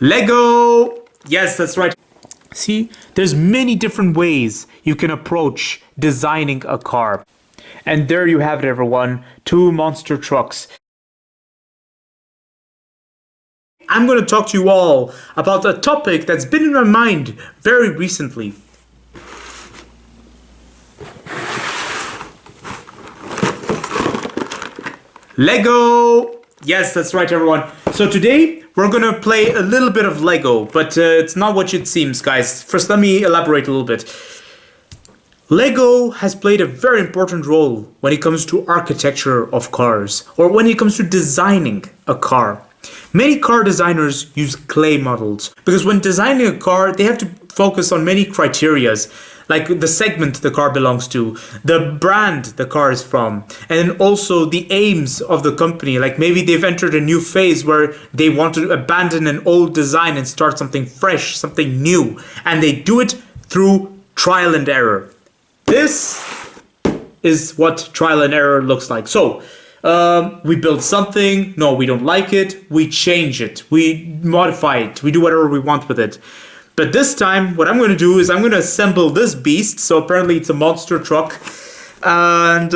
Lego! Yes, that's right. See, there's many different ways you can approach designing a car. And there you have it, everyone. Two monster trucks. I'm going to talk to you all about a topic that's been in my mind very recently. Lego! Yes, that's right, everyone. So today we're gonna play a little bit of Lego, but it's not what it seems, guys. First, let me elaborate a little bit. Lego has played a very important role when it comes to architecture of cars, or when it comes to designing a car. Many car designers use clay models because when designing a car, they have to focus on many criterias, like the segment the car belongs to, the brand the car is from, and also the aims of the company. Like maybe they've entered a new phase where they want to abandon an old design and start something fresh, something new, and they do it through trial and error. This is what trial and error looks like. So, we build something, no, we don't like it, we change it, we modify it, we do whatever we want with it. But this time, what I'm going to do is I'm going to assemble this beast. So apparently it's a monster truck. And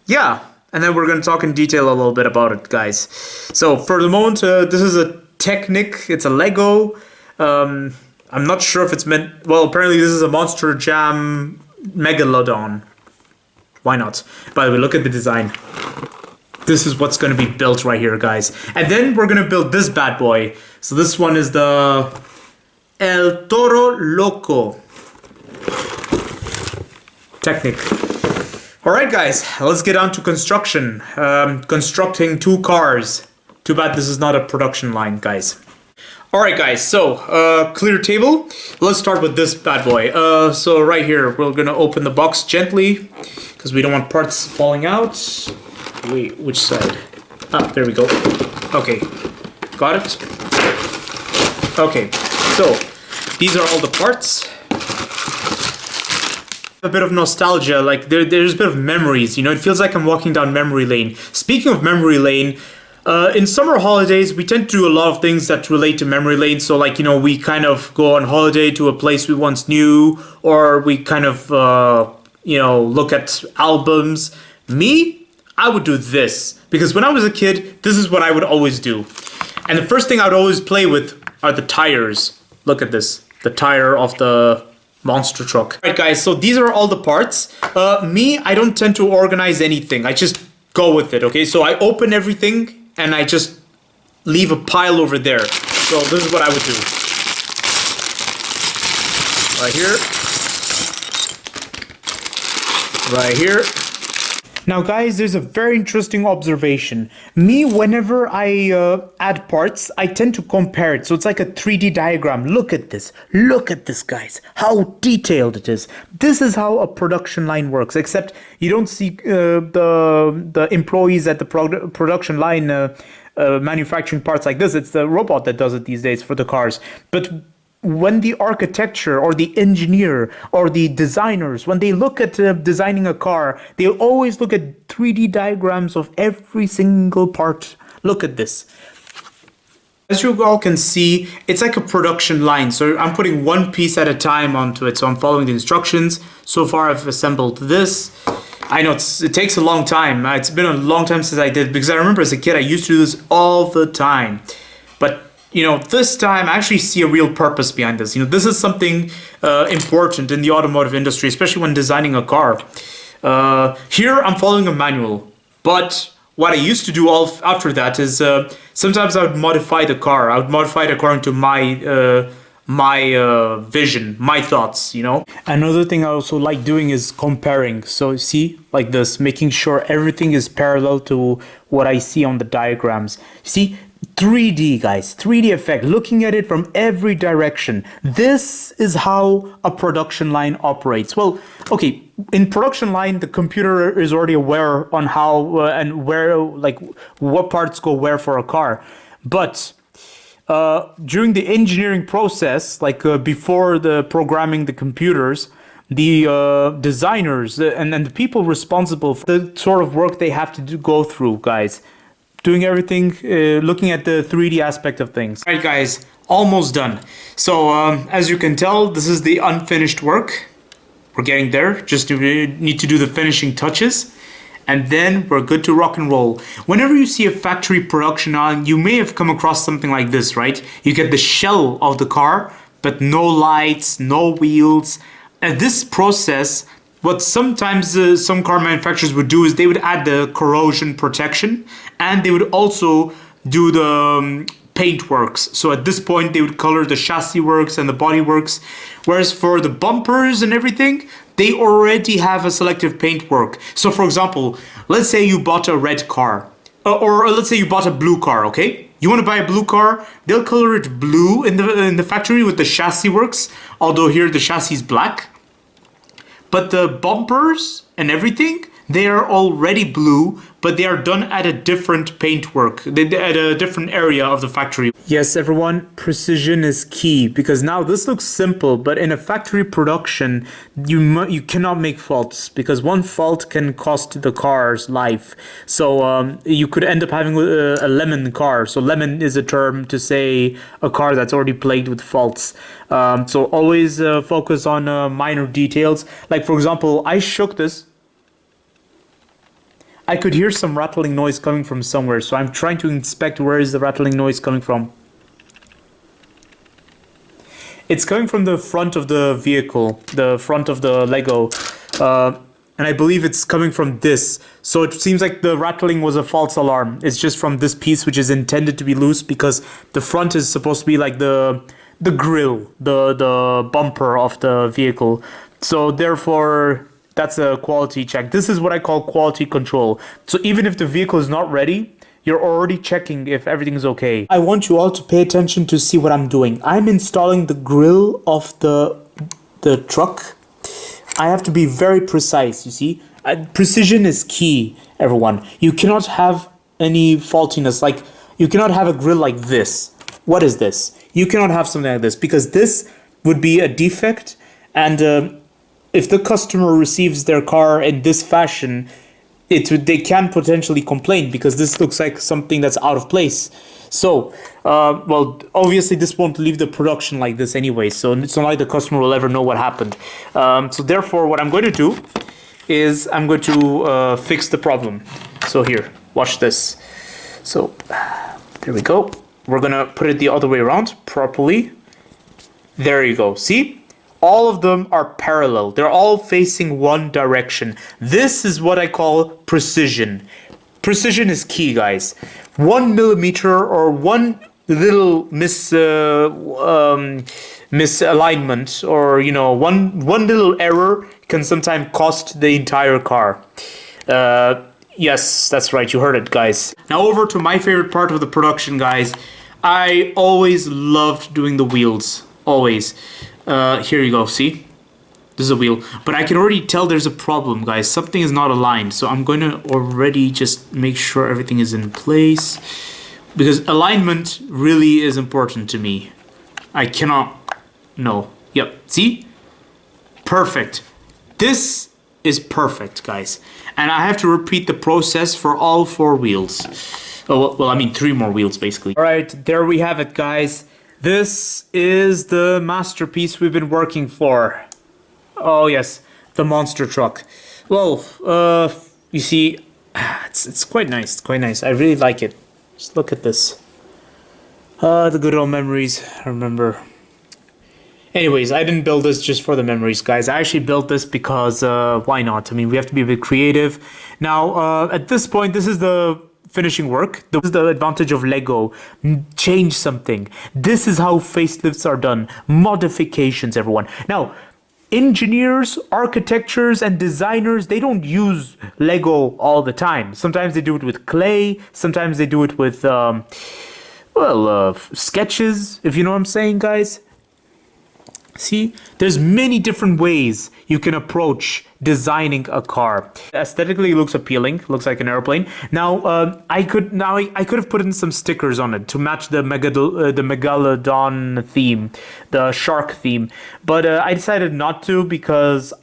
yeah, and then we're going to talk in detail a little bit about it, guys. So for the moment, this is a Technic, it's a Lego. I'm not sure if it's meant, well, apparently this is a Monster Jam Megalodon. Why not? By the way, look at the design. This is what's going to be built right here, guys. And then we're going to build this bad boy. So this one is the El Toro Loco Technic. Alright, guys, let's get on to construction. Constructing two cars. Too bad this is not a production line, guys. Alright, guys, so clear table. Let's start with this bad boy. So right here, we're gonna open the box gently because we don't want parts falling out. Wait, which side? Ah, there we go. Okay, got it. Okay, so these are all the parts. A bit of nostalgia, like there's a bit of memories, you know, it feels like I'm walking down memory lane. Speaking of memory lane, in summer holidays, we tend to do a lot of things that relate to memory lane. So like, you know, we kind of go on holiday to a place we once knew, or we kind of, you know, look at albums. Me, I would do this, because when I was a kid, this is what I would always do. And the first thing I would always play with are the tires. Look at this, the tire of the monster truck. Alright guys, so these are all the parts. Me, I don't tend to organize anything. I just go with it, okay? So I open everything and I just leave a pile over there. So this is what I would do. Right here. Right here. Now guys, there's a very interesting observation. Me, whenever I add parts, I tend to compare it. So it's like a 3D diagram. Look at this. Look at this, guys. How detailed it is. This is how a production line works, except you don't see the employees at the production line manufacturing parts like this. It's the robot that does it these days for the cars. But when the architecture or the engineer or the designers, when they look at designing a car, they always look at 3D diagrams of every single part. Look at this. As you all can see, it's like a production line. So I'm putting one piece at a time onto it. So I'm following the instructions. So far I've assembled this. I know it takes a long time. It's been a long time since I did, because I remember as a kid I used to do this all the time. But you know, this time I actually see a real purpose behind this. You know, this is something important in the automotive industry, especially when designing a car. Here I'm following a manual, but what I used to do after that is sometimes I would modify the car. I would modify it according to my vision, my thoughts, you know. Another thing I also like doing is comparing. So see, like this, making sure everything is parallel to what I see on the diagrams. See, 3D, guys, 3D effect, looking at it from every direction. This is how a production line operates. Well, okay, in production line, the computer is already aware on how and where, like what parts go where for a car. But during the engineering process, like before the programming the computers, the designers and the people responsible for the sort of work they have to go through, guys, doing everything, looking at the 3D aspect of things. All right, guys, almost done. So as you can tell, this is the unfinished work. We're getting there. Just need to do the finishing touches, and then we're good to rock and roll. Whenever you see a factory production on, you may have come across something like this, right? You get the shell of the car, but no lights, no wheels. And this process, what sometimes some car manufacturers would do is they would add the corrosion protection, and they would also do the paint works. So at this point, they would color the chassis works and the body works. Whereas for the bumpers and everything, they already have a selective paint work. So for example, let's say you bought a red car, or let's say you bought a blue car, okay? You want to buy a blue car, they'll color it blue in the factory with the chassis works, although here the chassis is black. But the bumpers and everything, they are already blue, but they are done at a different paint work, at a different area of the factory. Yes, everyone, precision is key, because now this looks simple, but in a factory production, you cannot make faults, because one fault can cost the car's life. So you could end up having a lemon car. So lemon is a term to say a car that's already plagued with faults. So always focus on minor details. Like for example, I shook this. I could hear some rattling noise coming from somewhere, so I'm trying to inspect where is the rattling noise coming from. It's coming from the front of the vehicle, the front of the Lego, and I believe it's coming from this. So it seems like the rattling was a false alarm. It's just from this piece, which is intended to be loose, because the front is supposed to be like the grill, the bumper of the vehicle. So therefore, that's a quality check. This is what I call quality control. So even if the vehicle is not ready, you're already checking if everything is okay. I want you all to pay attention to see what I'm doing. I'm installing the grill of the truck. I have to be very precise, you see. Precision is key, everyone. You cannot have any faultiness. Like, you cannot have a grill like this. What is this? You cannot have something like this, because this would be a defect, and if the customer receives their car in this fashion, they can potentially complain, because this looks like something that's out of place. So, well, obviously this won't leave the production like this anyway, so it's not like the customer will ever know what happened. So therefore, what I'm going to do is I'm going to fix the problem. So here, watch this. So, there we go. We're going to put it the other way around properly. There you go. See? All of them are parallel. They're all facing one direction. This is what I call precision. Precision is key, guys. 1 millimeter or one little misalignment, or one little error can sometimes cost the entire car. Yes, that's right. You heard it, guys. Now over to my favorite part of the production, guys. I always loved doing the wheels. Always. Here you go, see? This is a wheel. But I can already tell there's a problem, guys. Something is not aligned. So I'm going to already just make sure everything is in place, because alignment really is important to me. I cannot... No. Yep. See? Perfect. This is perfect, guys. And I have to repeat the process for all 4 wheels. Oh, well, I mean 3 more wheels, basically. All right, there we have it, guys. This is the masterpiece we've been working for. Oh yes, the monster truck. Well, you see, it's quite nice. It's quite nice. I really like it. Just look at this. The good old memories. I remember. Anyways, I didn't build this just for the memories, guys. I actually built this because why not? I mean, we have to be a bit creative. Now, at this point, this is the finishing work. This is the advantage of Lego. Change something. This is how facelifts are done. Modifications, everyone. Now, engineers, architectures, and designers, they don't use Lego all the time. Sometimes they do it with clay. Sometimes they do it with, sketches, if you know what I'm saying, guys. See, there's many different ways you can approach designing a car. Aesthetically, it looks appealing, looks like an airplane. Now, I could have put in some stickers on it to match the Megalodon theme, the shark theme, but I decided not to, because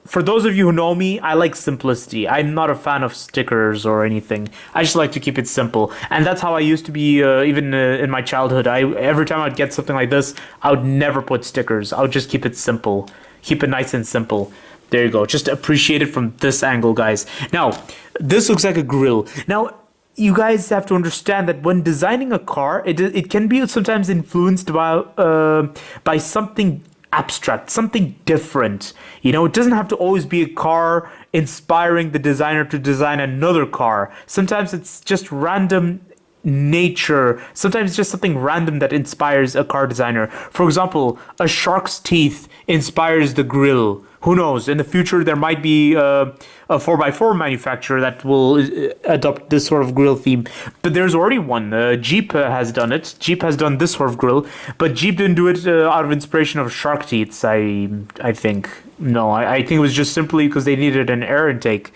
for those of you who know me, I like simplicity. I'm not a fan of stickers or anything. I just like to keep it simple. And that's how I used to be even in my childhood. Every time I'd get something like this, I would never put stickers. I would just keep it simple. Keep it nice and simple. There you go. Just appreciate it from this angle, guys. Now, this looks like a grill. Now, you guys have to understand that when designing a car, it can be sometimes influenced by something abstract, something different. You know, it doesn't have to always be a car inspiring the designer to design another car. Sometimes it's just random nature. Sometimes it's just something random that inspires a car designer. For example, a shark's teeth inspires the grille. Who knows? In the future, there might be a 4x4 manufacturer that will adopt this sort of grille theme. But there's already one. Jeep has done it. Jeep has done this sort of grille. But Jeep didn't do it out of inspiration of shark teeth, I think. No, I think it was just simply because they needed an air intake.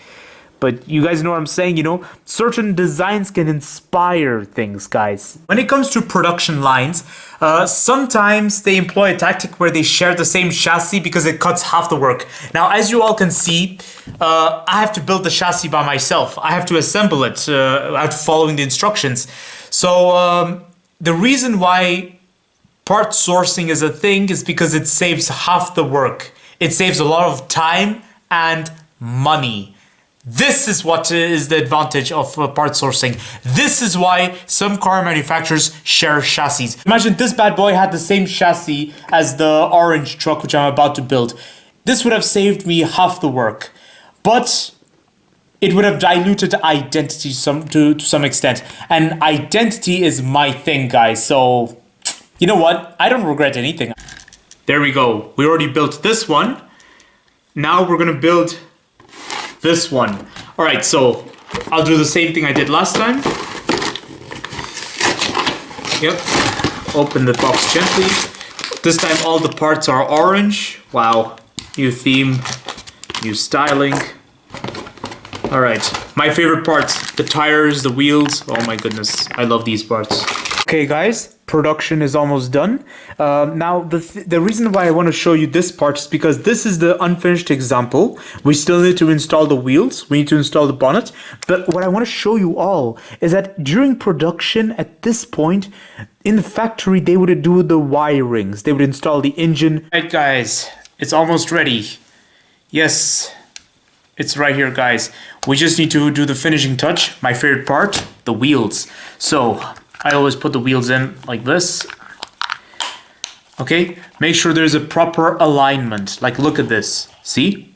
But you guys know what I'm saying, you know? Certain designs can inspire things, guys. When it comes to production lines, sometimes they employ a tactic where they share the same chassis because it cuts half the work. Now, as you all can see, I have to build the chassis by myself. I have to assemble it after following the instructions. So the reason why part sourcing is a thing is because it saves half the work. It saves a lot of time and money. This is what is the advantage of part sourcing. This is why some car manufacturers share chassis. Imagine this bad boy had the same chassis as the orange truck which I'm about to build. This would have saved me half the work. But it would have diluted identity to some extent. And identity is my thing, guys. So, you know what? I don't regret anything. There we go. We already built this one. Now we're going to build this one. All right, so I'll do the same thing I did last time. Yep, open the box gently. This time all the parts are orange. Wow, new theme, new styling. All right, my favorite parts, the tires, the wheels. Oh my goodness, I love these parts. Okay guys, production is almost done. Now the reason why I want to show you this part is because this is the unfinished example. We still need to install the wheels, we need to install the bonnet, but what I want to show you all is that during production at this point in the factory they would do the wirings, they would install the engine. Right guys, it's almost ready. Yes, it's right here guys. We just need to do the finishing touch, my favorite part, the wheels. So I always put the wheels in like this. Okay, make sure there's a proper alignment. Like, look at this. See?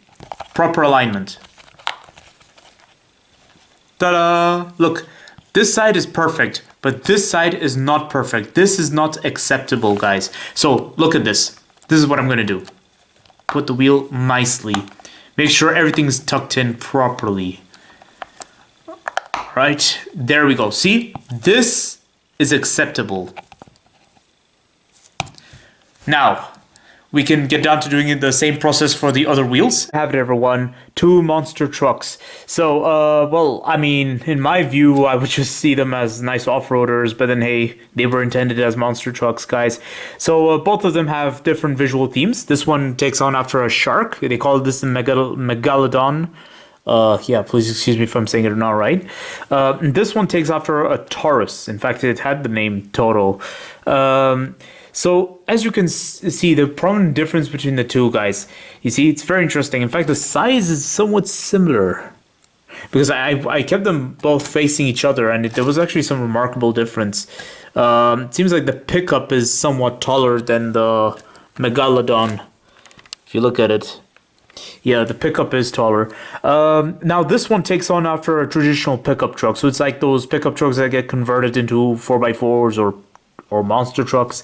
Proper alignment. Ta-da! Look, this side is perfect, but this side is not perfect. This is not acceptable, guys. So, look at this. This is what I'm gonna do. Put the wheel nicely. Make sure everything's tucked in properly. Right, there we go. See? This is acceptable. Now, we can get down to doing the same process for the other wheels. Have it everyone, 2 monster trucks. So, well, I mean, in my view, I would just see them as nice off-roaders, but then hey, they were intended as monster trucks, guys. So, both of them have different visual themes. This one takes on after a shark. They call this the Megalodon. Yeah, please excuse me if I'm saying it not right. This one takes after a Taurus. In fact, it had the name Toro. So, as you can see, the prominent difference between the two, guys, you see, it's very interesting. In fact, the size is somewhat similar. Because I kept them both facing each other, and there was actually some remarkable difference. It seems like the pickup is somewhat taller than the Megalodon, if you look at it. Yeah, the pickup is taller. Now this one takes on after a traditional pickup truck. So it's like those pickup trucks that get converted into 4x4s or monster trucks.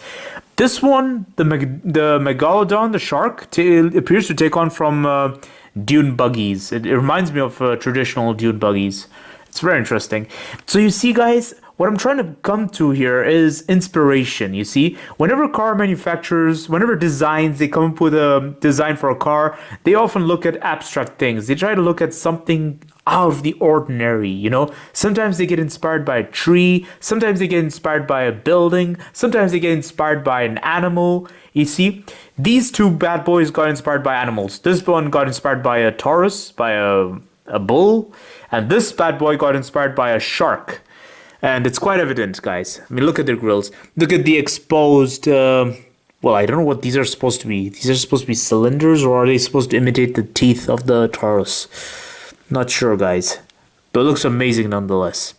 This one, the Megalodon, the shark, appears to take on from dune buggies. It reminds me of traditional dune buggies. It's very interesting. So you see, guys, what I'm trying to come to here is inspiration. You see, whenever car manufacturers, whenever designs, they come up with a design for a car, they often look at abstract things. They try to look at something out of the ordinary, you know? Sometimes they get inspired by a tree, sometimes they get inspired by a building, sometimes they get inspired by an animal. You see, these two bad boys got inspired by animals. This one got inspired by a Taurus, by a bull, and this bad boy got inspired by a shark. And it's quite evident, guys. I mean, look at their grills. Look at the exposed... well, I don't know what these are supposed to be. These are supposed to be cylinders, or are they supposed to imitate the teeth of the Taurus? Not sure, guys. But it looks amazing nonetheless.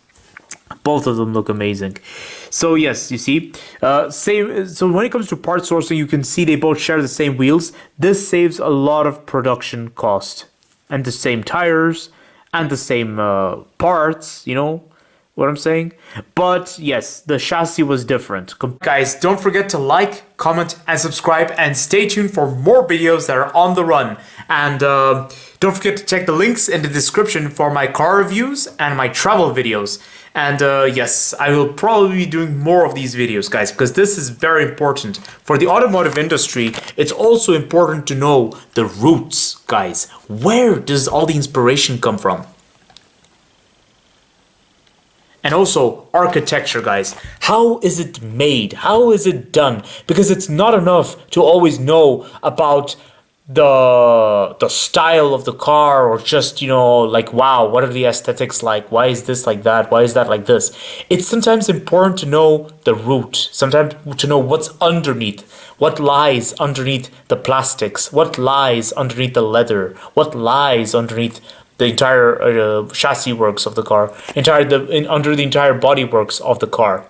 Both of them look amazing. So yes, you see, so when it comes to part sourcing, you can see they both share the same wheels. This saves a lot of production cost, and the same tires, and the same parts, you know what I'm saying? But yes, the chassis was different. Guys, don't forget to like, comment, and subscribe, and stay tuned for more videos that are on the run. And don't forget to check the links in the description for my car reviews and my travel videos. And yes, I will probably be doing more of these videos, guys, because this is very important. For the automotive industry, it's also important to know the roots, guys. Where does all the inspiration come from? And also architecture, guys. How is it made? How is it done? Because it's not enough to always know about the style of the car, or just, you know, like, wow, what are the aesthetics like? Why is this like that? Why is that like this? It's sometimes important to know the root, sometimes to know what's underneath, what lies underneath the plastics, what lies underneath the leather, what lies underneath the entire chassis works of the car, under the entire body works of the car.